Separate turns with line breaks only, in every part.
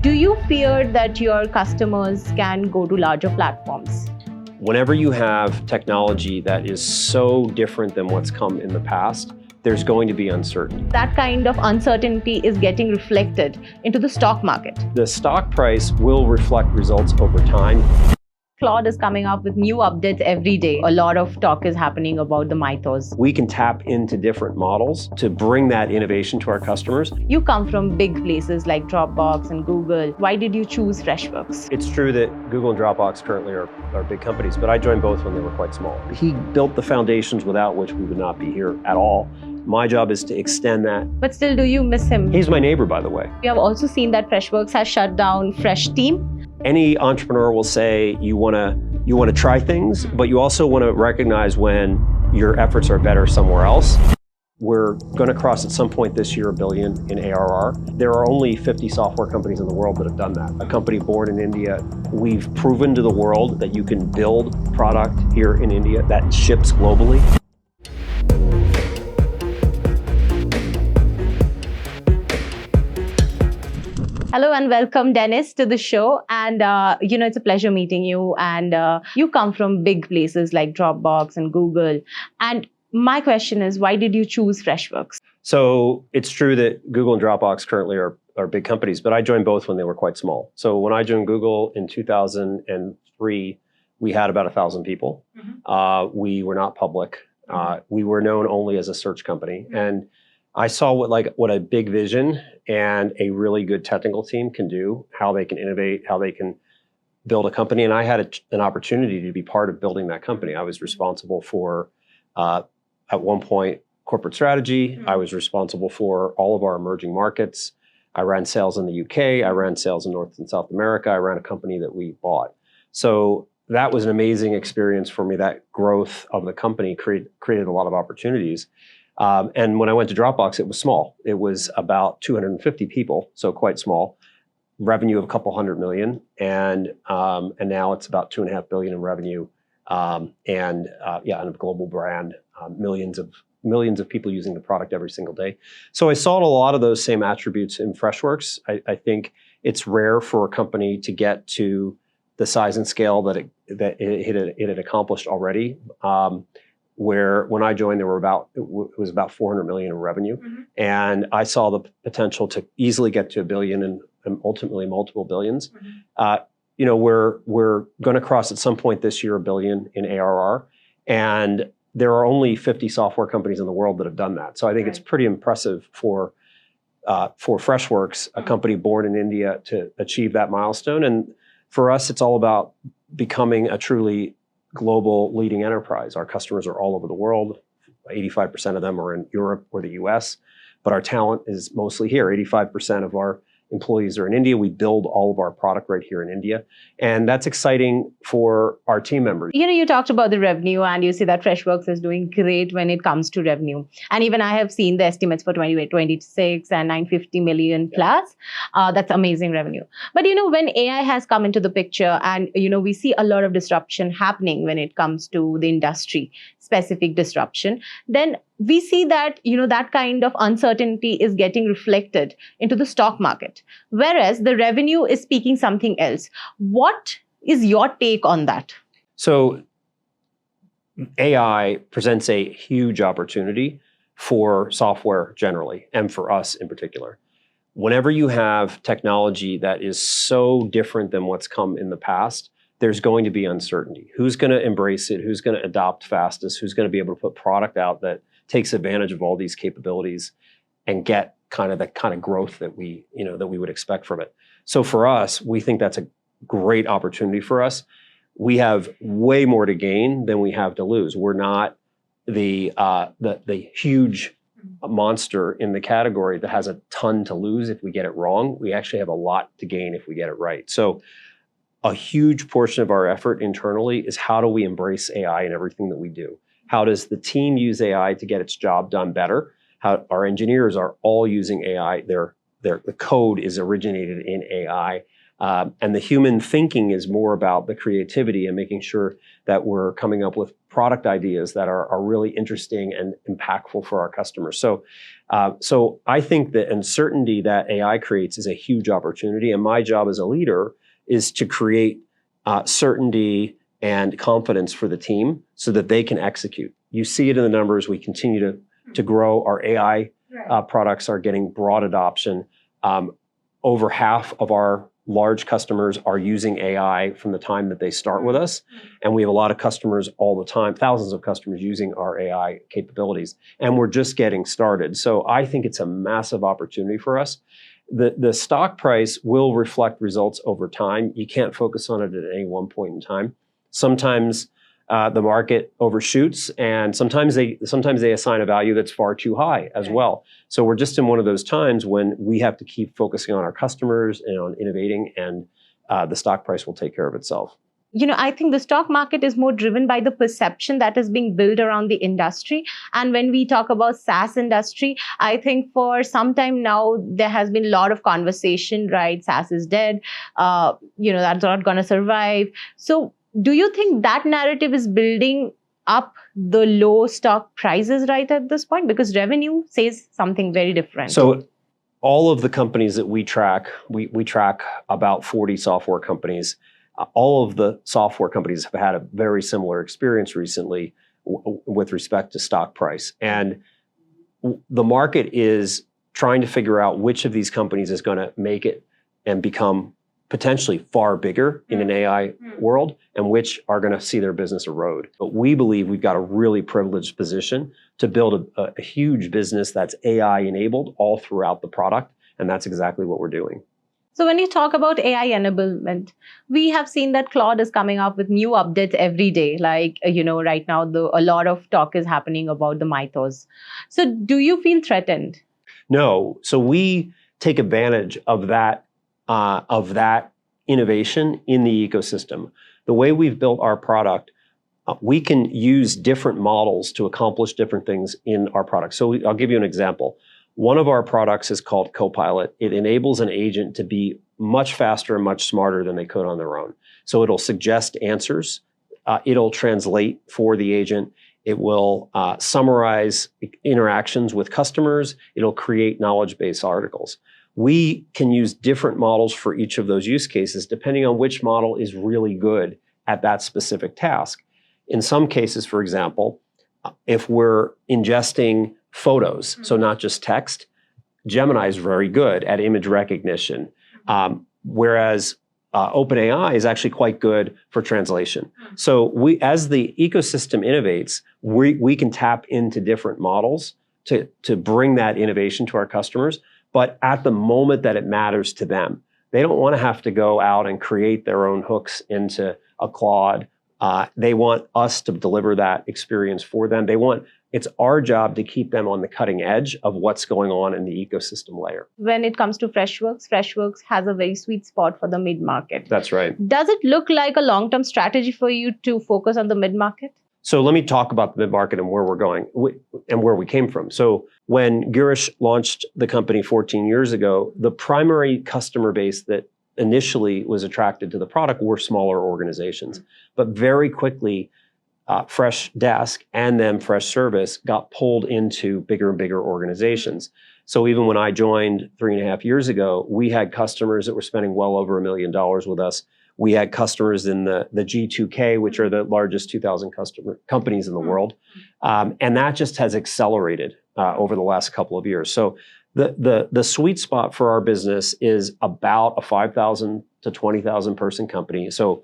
Do you fear that your customers can go to larger platforms?
Whenever you have technology that is so different than what's come in the past, there's going to be uncertainty.
That kind of uncertainty is getting reflected into the stock market.
The stock price will reflect results over time.
Claude is coming up with new updates every day. A lot of talk is happening about the mythos.
We can tap into different models to bring that innovation to our customers.
You come from big places like Dropbox and Google. Why did you choose Freshworks?
It's true that Google and Dropbox currently are big companies, but I joined both when they were quite small. He built the foundations without which we would not be here at all. My job is to extend that.
But still, do you miss him?
He's my neighbor, by the way.
We have also seen that Freshworks has shut down Freshteam.
Any entrepreneur will say you want to try things, but you also want to recognize when your efforts are better somewhere else. We're going to cross at some point this year $1 billion in ARR. There are only 50 software companies in the world that have done that. A company born in India. We've proven to the world that you can build product here in India that ships globally.
Hello and welcome, Dennis, to the show. And, it's a pleasure meeting you. And you come from big places like Dropbox and Google. And my question is, why did you choose Freshworks?
So it's true that Google and Dropbox currently are big companies, but I joined both when they were quite small. So when I joined Google in 2003, we had about 1,000 people. Mm-hmm. We were not public. We were known only as a search company. Mm-hmm. And I saw what a big vision and a really good technical team can do, how they can innovate, how they can build a company. And I had an opportunity to be part of building that company. I was responsible for, at one point, corporate strategy. Mm-hmm. I was responsible for all of our emerging markets. I ran sales in the UK. I ran sales in North and South America. I ran a company that we bought. So that was an amazing experience for me. That growth of the company created a lot of opportunities. And when I went to Dropbox, it was small. It was about 250 people, so quite small. Revenue of a couple $100 million, and now it's about $2.5 billion in revenue, and a global brand, millions of people using the product every single day. So I saw a lot of those same attributes in Freshworks. I think it's rare for a company to get to the size and scale that it had accomplished already. Where when I joined, it was about $400 million in revenue. Mm-hmm. And I saw the potential to easily get to $1 billion and ultimately multiple billions. Mm-hmm. We're going to cross at some point this year $1 billion in ARR. And there are only 50 software companies in the world that have done that. So I think It's pretty impressive for Freshworks, a company born in India, to achieve that milestone. And for us, it's all about becoming a truly global leading enterprise. Our customers are all over the world. 85% of them are in Europe or the US, but our talent is mostly here. 85% of our employees are in India. We build all of our product right here in India. And that's exciting for our team members.
You talked about the revenue and you see that Freshworks is doing great when it comes to revenue. And even I have seen the estimates for 2026 and 950 million plus. That's amazing revenue. But when AI has come into the picture and we see a lot of disruption happening when it comes to the industry, specific disruption, then we see that, that kind of uncertainty is getting reflected into the stock market, whereas the revenue is speaking something else. What is your take on that?
So AI presents a huge opportunity for software generally, and for us in particular. Whenever you have technology that is so different than what's come in the past, there's going to be uncertainty. Who's going to embrace it? Who's going to adopt fastest? Who's going to be able to put product out that takes advantage of all these capabilities and get the kind of growth that we would expect from it? So for us, we think that's a great opportunity for us. We have way more to gain than we have to lose. We're not the huge monster in the category that has a ton to lose if we get it wrong. We actually have a lot to gain if we get it right. So a huge portion of our effort internally is how do we embrace AI in everything that we do? How does the team use AI to get its job done better? How our engineers are all using AI. The code is originated in AI. And the human thinking is more about the creativity and making sure that we're coming up with product ideas that are really interesting and impactful for our customers. So So I think the uncertainty that AI creates is a huge opportunity. And my job as a leader is to create certainty and confidence for the team so that they can execute. You see it in the numbers. We continue to grow. Our AI products are getting broad adoption. Over half of our large customers are using AI from the time that they start with us. And we have a lot of customers all the time, thousands of customers using our AI capabilities. And we're just getting started. So I think it's a massive opportunity for us. The stock price will reflect results over time. You can't focus on it at any one point in time. Sometimes the market overshoots, and sometimes they assign a value that's far too high as well. So we're just in one of those times when we have to keep focusing on our customers and on innovating, and the stock price will take care of itself.
I think the stock market is more driven by the perception that is being built around the industry. And when we talk about SaaS industry, I think for some time now, there has been a lot of conversation, right? SaaS is dead, that's not going to survive. So do you think that narrative is building up the low stock prices right at this point? Because revenue says something very different.
So all of the companies that we track, we track about 40 software companies. All of the software companies have had a very similar experience recently with respect to stock price. And the market is trying to figure out which of these companies is going to make it and become potentially far bigger in an AI world, and which are going to see their business erode. But we believe we've got a really privileged position to build a huge business that's AI enabled all throughout the product. And that's exactly what we're doing.
So when you talk about AI enablement, we have seen that Claude is coming up with new updates every day. Like, right now, a lot of talk is happening about the Mythos. So do you feel threatened?
No. So we take advantage of that innovation in the ecosystem. The way we've built our product, we can use different models to accomplish different things in our product. So I'll give you an example. One of our products is called Copilot. It enables an agent to be much faster and much smarter than they could on their own. So it'll suggest answers. It'll translate for the agent. It will summarize interactions with customers. It'll create knowledge-based articles. We can use different models for each of those use cases, depending on which model is really good at that specific task. In some cases, for example, if we're ingesting photos, so not just text, Gemini is very good at image recognition, whereas OpenAI is actually quite good for translation. So as the ecosystem innovates, we can tap into different models to bring that innovation to our customers. But at the moment that it matters to them, they don't want to have to go out and create their own hooks into a Claude. They want us to deliver that experience for them. It's our job to keep them on the cutting edge of what's going on in the ecosystem layer.
When it comes to Freshworks has a very sweet spot for the mid-market.
That's right.
Does it look like a long-term strategy for you to focus on the mid-market?
So let me talk about the mid-market and where we're going and where we came from. So when Girish launched the company 14 years ago, the primary customer base that initially was attracted to the product were smaller organizations. But very quickly, Freshdesk and then Freshservice got pulled into bigger and bigger organizations. So even when I joined 3.5 years ago, we had customers that were spending well over $1 million with us. We had customers in the G2K, which are the largest 2,000 companies in the world. And that just has accelerated over the last couple of years. So the sweet spot for our business is about a 5,000 to 20,000 person company. So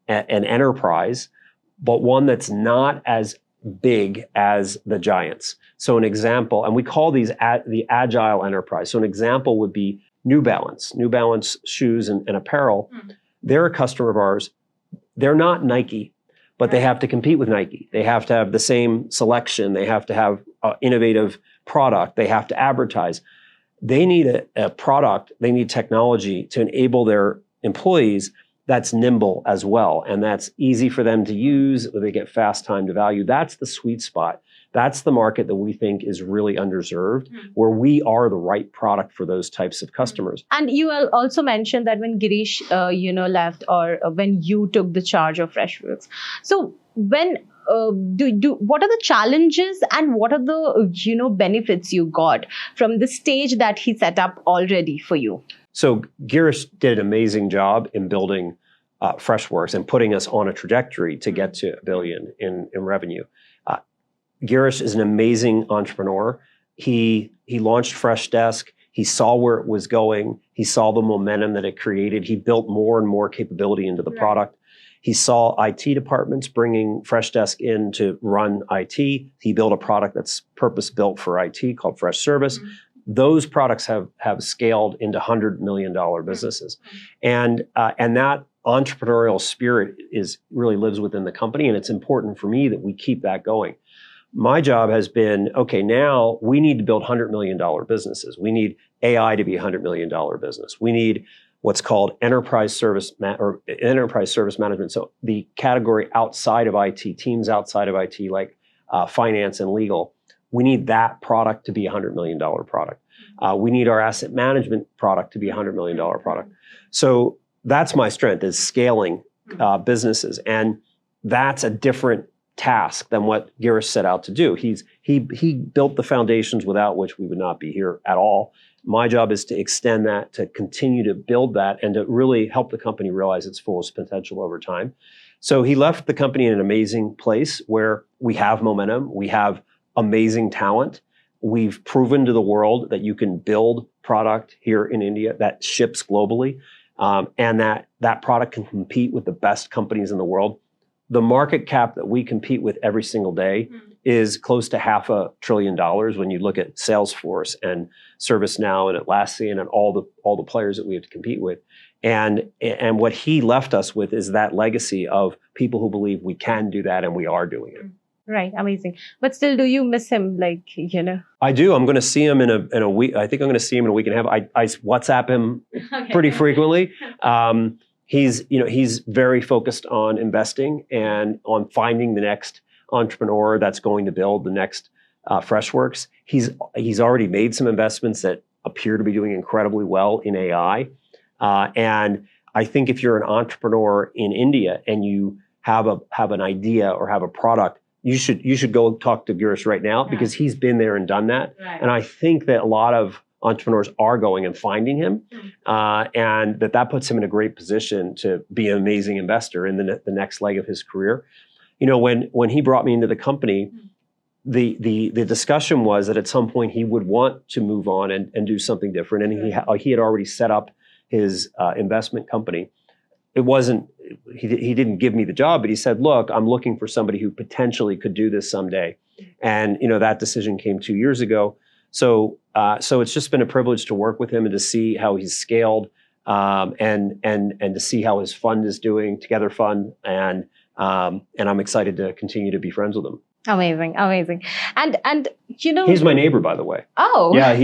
an enterprise, but one that's not as big as the giants. So an example, and we call these the agile enterprise. So an example would be New Balance. New Balance shoes and apparel. They're a customer of ours. They're not Nike, but they have to compete with Nike. They have to have the same selection. They have to have innovative product. They have to advertise. They need a product. They need technology to enable their employees that's nimble as well. And that's easy for them to use. They get fast time to value. That's the sweet spot. That's the market that we think is really underserved, where we are the right product for those types of customers.
And you also mentioned that when Girish, left, or when you took the charge of Freshworks. So when what are the challenges and what are the benefits you got from the stage that he set up already for you?
So Girish did an amazing job in building Freshworks and putting us on a trajectory to get to $1 billion in revenue. Girish is an amazing entrepreneur. He launched Freshdesk. He saw where it was going. He saw the momentum that it created. He built more and more capability into the product. He saw IT departments bringing Freshdesk in to run IT. He built a product that's purpose-built for IT called Freshservice. Those products have scaled into $100 million businesses. And that entrepreneurial spirit really lives within the company, and it's important for me that we keep that going. My job has been, okay, now we need to build $100 million businesses. We need AI to be a $100 million business. We need what's called enterprise service management. So the category outside of IT, teams outside of IT, like finance and legal, we need that product to be a $100 million product. We need our asset management product to be a $100 million product. So that's my strength, is scaling businesses. And that's a different task than what Girish set out to do. He built the foundations without which we would not be here at all. My job is to extend that, to continue to build that, and to really help the company realize its fullest potential over time. So he left the company in an amazing place where we have momentum, we have amazing talent. We've proven to the world that you can build product here in India that ships globally, and that product can compete with the best companies in the world. The market cap that we compete with every single day is close to $500 billion when you look at Salesforce and ServiceNow and Atlassian and all the players that we have to compete with. And what he left us with is that legacy of people who believe we can do that, and we are doing it.
Right, amazing. But still, do you miss him?
I do. I'm going to see him in a week. I think I'm going to see him in a week and a half. I WhatsApp him pretty frequently. He's very focused on investing and on finding the next entrepreneur that's going to build the next Freshworks. He's already made some investments that appear to be doing incredibly well in AI. And I think if you're an entrepreneur in India and you have an idea or have a product, you should go talk to Girish right now, because he's been there and done that. Right. And I think that a lot of entrepreneurs are going and finding him, and that puts him in a great position to be an amazing investor in the next leg of his career. When he brought me into the company, the discussion was that at some point he would want to move on and do something different. And he had already set up his investment company. He didn't give me the job, but he said, look, I'm looking for somebody who potentially could do this someday. And that decision came 2 years ago. So it's just been a privilege to work with him and to see how he's scaled, and to see how his fund is doing, Together Fund, and I'm excited to continue to be friends with him.
Amazing. And
he's my neighbor, by the way.
Oh,
yeah.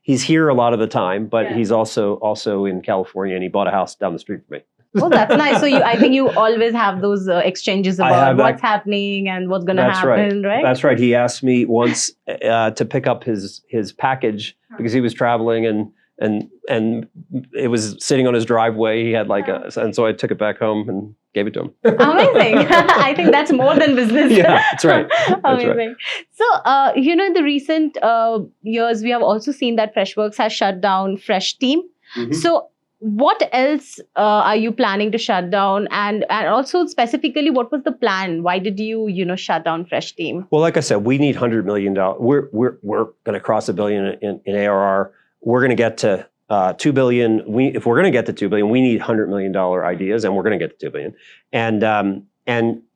He's here a lot of the time, but he's also in California, and he bought a house down the street from me.
Oh, that's nice. So I think you always have those exchanges about what's happening and what's going to happen, right?
That's right. He asked me once to pick up his package because he was traveling, and it was sitting on his driveway. He had and so I took it back home and gave it to him.
Amazing. I think that's more than business.
Yeah, that's right.
Amazing. Right. So, in the recent years, we have also seen that Freshworks has shut down Freshteam. Mm-hmm. So, what else are you planning to shut down? And also specifically, what was the plan? Why did you, shut down Freshteam?
Well, like I said, we need $100 million. We're going to cross $1 billion in ARR. We're going to get to $2 billion. If we're going to get to $2 billion, we need $100 million ideas, and we're going to get to $2 billion.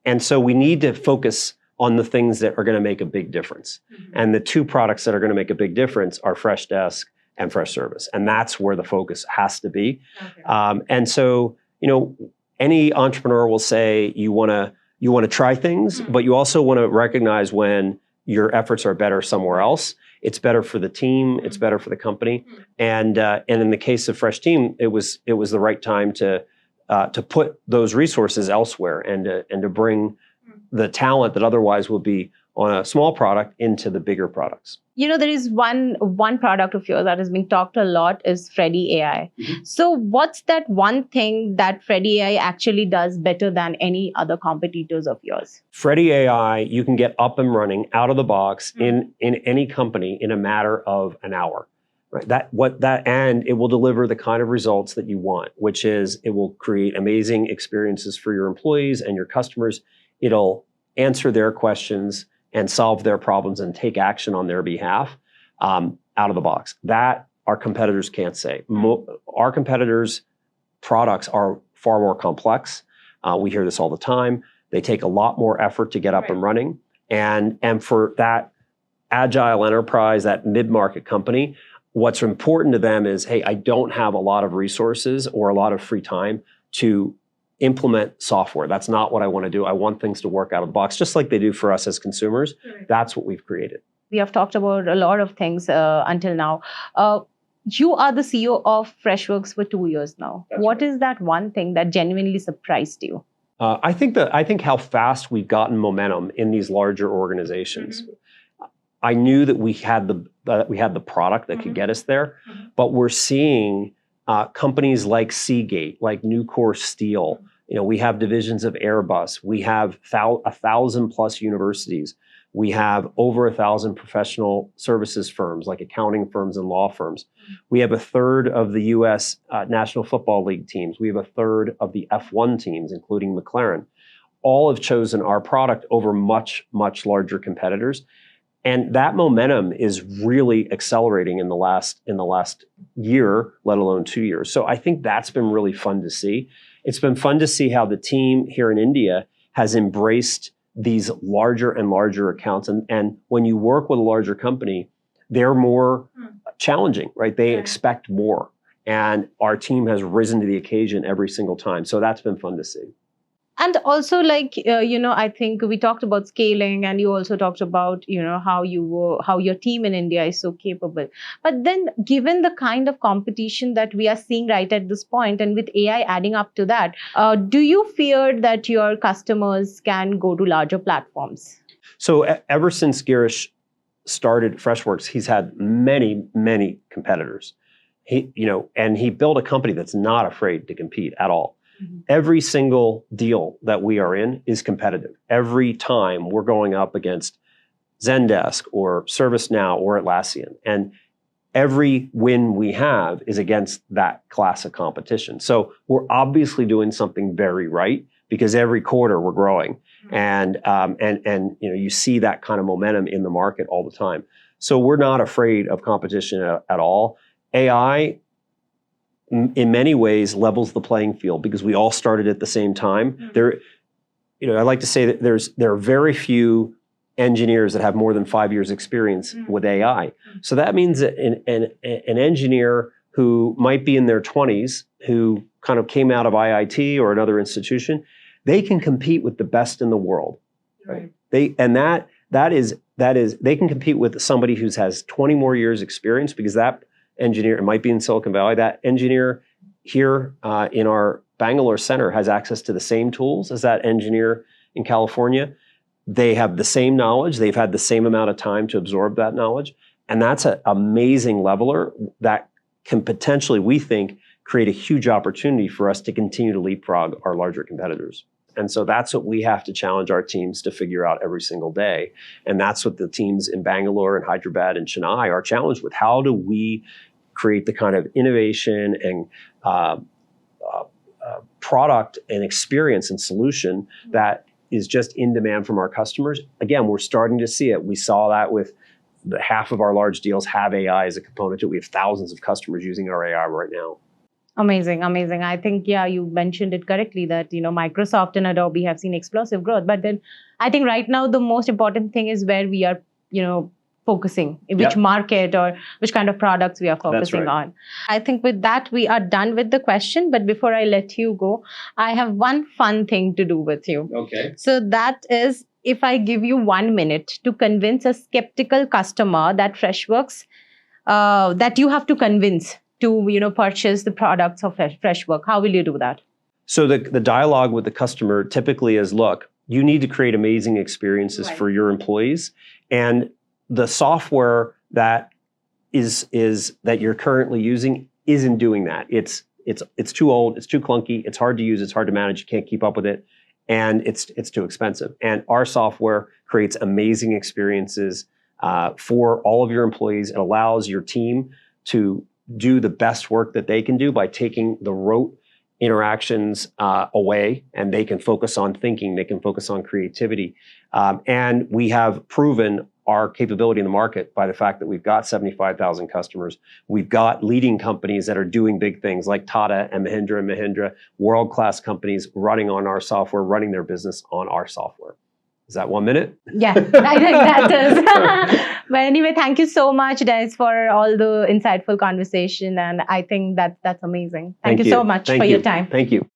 And so we need to focus on the things that are going to make a big difference. Mm-hmm. And the two products that are going to make a big difference are Freshdesk and Freshservice, and that's where the focus has to be. Okay. And so, any entrepreneur will say you want to try things, but you also want to recognize when your efforts are better somewhere else. It's better for the team. It's better for the company. And in the case of Freshteam, it was the right time to put those resources elsewhere and to bring the talent that otherwise would be on a small product into the bigger products.
There is one product of yours that has been talked a lot is Freddy AI.
Mm-hmm.
So what's that one thing that Freddy AI actually does better than any other competitors of yours?
Freddy AI, you can get up and running out of the box in any company in a matter of an hour. Right? And it will deliver the kind of results that you want, which is it will create amazing experiences for your employees and your customers. It'll answer their questions and solve their problems and take action on their behalf out of the box. That our competitors can't say. Our competitors' products are far more complex. We hear this all the time. They take a lot more effort to get up and running. And for that agile enterprise, that mid-market company, what's important to them is, hey, I don't have a lot of resources or a lot of free time to implement software. That's not what I want to do. I want things to work out of the box, just like they do for us as consumers. Right. That's what we've created.
We have talked about a lot of things until now. You are the CEO of Freshworks for 2 years now.
That's
what
right.
is that one thing that genuinely surprised you?
I think how fast we've gotten momentum in these larger organizations. Mm-hmm. I knew that we had the product that could get us there, but we're seeing companies like Seagate, like Nucor Steel. We have divisions of Airbus. We have 1,000 plus universities. We have over 1,000 professional services firms, like accounting firms and law firms. We have a third of the U.S. National Football League teams. We have a third of the F1 teams, including McLaren. All have chosen our product over much, much larger competitors. And that momentum is really accelerating in the last year, let alone 2 years. So I think that's been really fun to see. It's been fun to see how the team here in India has embraced these larger and larger accounts. And when you work with a larger company, they're more challenging, right? They expect more. And our team has risen to the occasion every single time. So that's been fun to see.
And also, I think we talked about scaling, and you also talked about, how your team in India is so capable. But then, given the kind of competition that we are seeing right at this point, and with AI adding up to that, do you fear that your customers can go to larger platforms?
So ever since Girish started Freshworks, he's had many, many competitors. And he built a company that's not afraid to compete at all. Mm-hmm. Every single deal that we are in is competitive. Every time we're going up against Zendesk or ServiceNow or Atlassian. And every win we have is against that class of competition. So we're obviously doing something very right because every quarter we're growing. Mm-hmm. And you see that kind of momentum in the market all the time. So we're not afraid of competition at all. AI, in many ways, levels the playing field because we all started at the same time. Mm-hmm. I like to say that there are very few engineers that have more than 5 years experience with AI. Mm-hmm. So that means that an engineer who might be in their 20s, who kind of came out of IIT or another institution, they can compete with the best in the world. Right? They can compete with somebody who has 20 more years experience because that engineer, it might be in Silicon Valley, that engineer here in our Bangalore center has access to the same tools as that engineer in California. They have the same knowledge. They've had the same amount of time to absorb that knowledge. And that's an amazing leveler that can potentially, we think, create a huge opportunity for us to continue to leapfrog our larger competitors. And so that's what we have to challenge our teams to figure out every single day. And that's what the teams in Bangalore and Hyderabad and Chennai are challenged with. How do we create the kind of innovation and product and experience and solution that is just in demand from our customers? Again, we're starting to see it. We saw that with half of our large deals have AI as a component to it. We have thousands of customers using our AI right now.
Amazing. I think, you mentioned it correctly that, Microsoft and Adobe have seen explosive growth. But then I think right now the most important thing is where we are, focusing, in which market or which kind of products we are focusing on. I think with that, we are done with the question. But before I let you go, I have one fun thing to do with you.
Okay.
So that is, if I give you 1 minute to convince a skeptical customer that Freshworks, that you have to convince to, purchase the products of Freshworks, how will you do that?
So the dialogue with the customer typically is, look, you need to create amazing experiences
Right.
for your employees. And the software that is that you're currently using isn't doing that. It's too old, it's too clunky, it's hard to use, it's hard to manage, you can't keep up with it, and it's too expensive. And our software creates amazing experiences for all of your employees. It allows your team to do the best work that they can do by taking the rote interactions away, and they can focus on thinking, they can focus on creativity. And we have proven our capability in the market by the fact that we've got 75,000 customers. We've got leading companies that are doing big things like Tata and Mahindra, world-class companies running on our software, running their business on our software. Is that 1 minute?
Yeah, I think that does. But anyway, thank you so much, Dennis, for all the insightful conversation. And I think that's amazing. Thank you so much for your time.
Thank you.